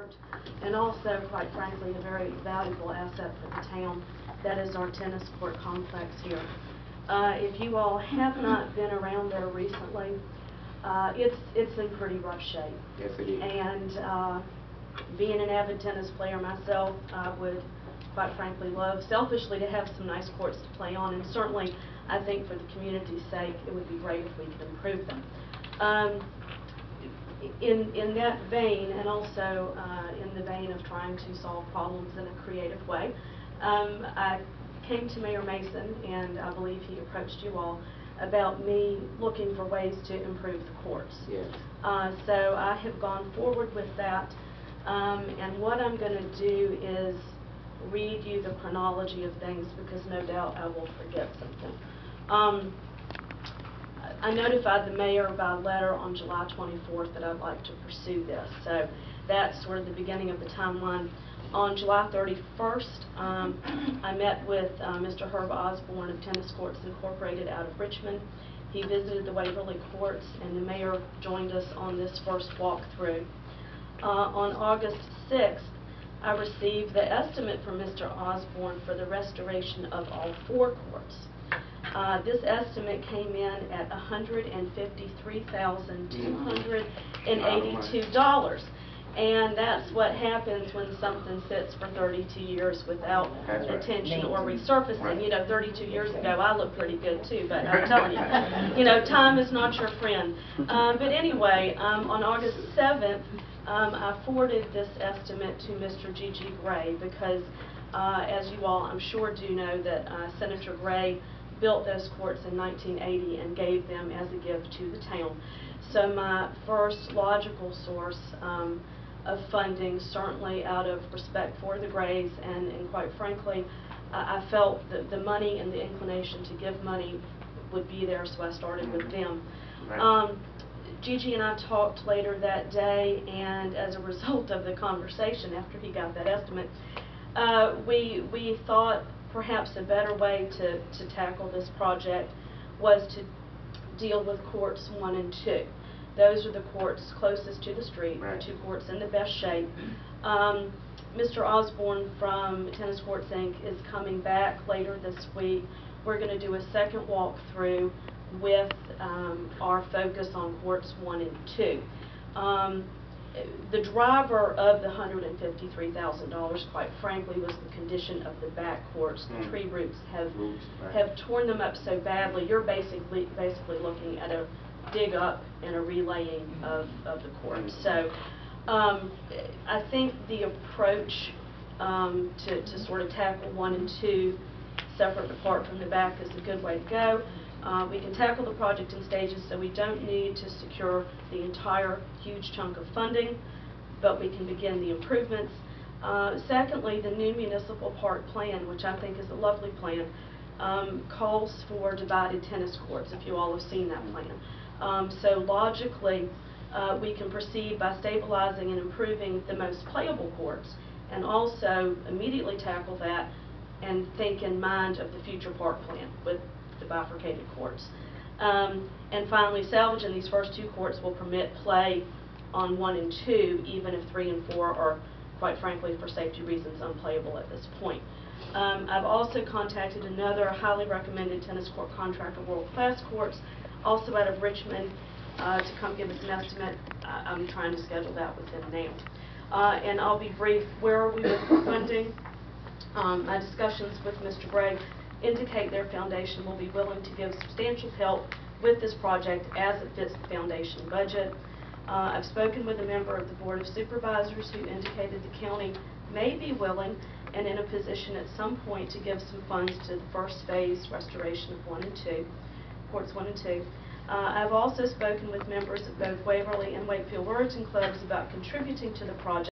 court, and also, quite frankly, a very valuable asset for the town. That is our tennis court complex here. If you all have not been around there recently, it's in pretty rough shape. Yes, it is. And being an avid tennis player myself, I would, quite frankly, love selfishly to have some nice courts to play on, and certainly I think for the community's sake it would be great if we could improve them. In that vein, and also in the vein of trying to solve problems in a creative way, I came to Mayor Mason, and I believe he approached you all about me looking for ways to improve the courts. Yes. So I have gone forward with that, and what I'm going to do is read you the chronology of things, because no doubt I will forget something. I notified the mayor by letter on July 24th that I'd like to pursue this. So that's sort of the beginning of the timeline. On July 31st, I met with Mr. Herb Osborne of Tennis Courts Incorporated out of Richmond. He visited the Waverly courts, and the mayor joined us on this first walkthrough. On August 6th, I received the estimate from Mr. Osborne for the restoration of all 4 courts. This estimate came in at $153,282. And that's what happens when something sits for 32 years without attention or resurfacing. Right. You know, 32 years ago, I looked pretty good too, but I'm telling you, you know, time is not your friend. But anyway, on August 7th, I forwarded this estimate to Mr. G.G. Gray because, as you all, I'm sure, do know that Senator Gray built those courts in 1980 and gave them as a gift to the town. So my first logical source of funding, certainly out of respect for the Grays, and quite frankly, I felt that the money and the inclination to give money would be there, so I started with them. Right. Gigi and I talked later that day, and as a result of the conversation after he got that estimate, we thought perhaps a better way to tackle this project was to deal with courts 1 and 2. Those are the courts closest to the street, right. The 2 courts in the best shape. Mr. Osborne from Tennis Courts Inc. is coming back later this week. We're going to do a second walkthrough with our focus on courts 1 and 2. The driver of the $153,000, quite frankly, was the condition of the back courts. The tree roots have torn them up so badly. You're basically looking at a dig up and a relaying of the court. So I think the approach to sort of tackle 1 and 2 separate apart from the back is a good way to go. We can tackle the project in stages, so we don't need to secure the entire huge chunk of funding, but we can begin the improvements. Secondly, the new municipal park plan, which I think is a lovely plan, calls for divided tennis courts, if you all have seen that plan. So logically, we can proceed by stabilizing and improving the most playable courts, and also immediately tackle that and think in mind of the future park plan with the bifurcated courts. And finally, salvaging these first 2 courts will permit play on 1 and 2, even if 3 and 4 are, quite frankly, for safety reasons, unplayable at this point. I've also contacted another highly recommended tennis court contractor, World Class Courts, also out of Richmond, to come give us an estimate. I'm trying to schedule that with him now. And I'll be brief. Where are we with the funding? My discussions with Mr. Gray indicate their foundation will be willing to give substantial help with this project as it fits the foundation budget. I've spoken with a member of the Board of Supervisors who indicated the county may be willing and in a position at some point to give some funds to the first phase restoration of 1 and 2, courts 1 and 2. I've also spoken with members of both Waverly and Wakefield Ruritan clubs about contributing to the project.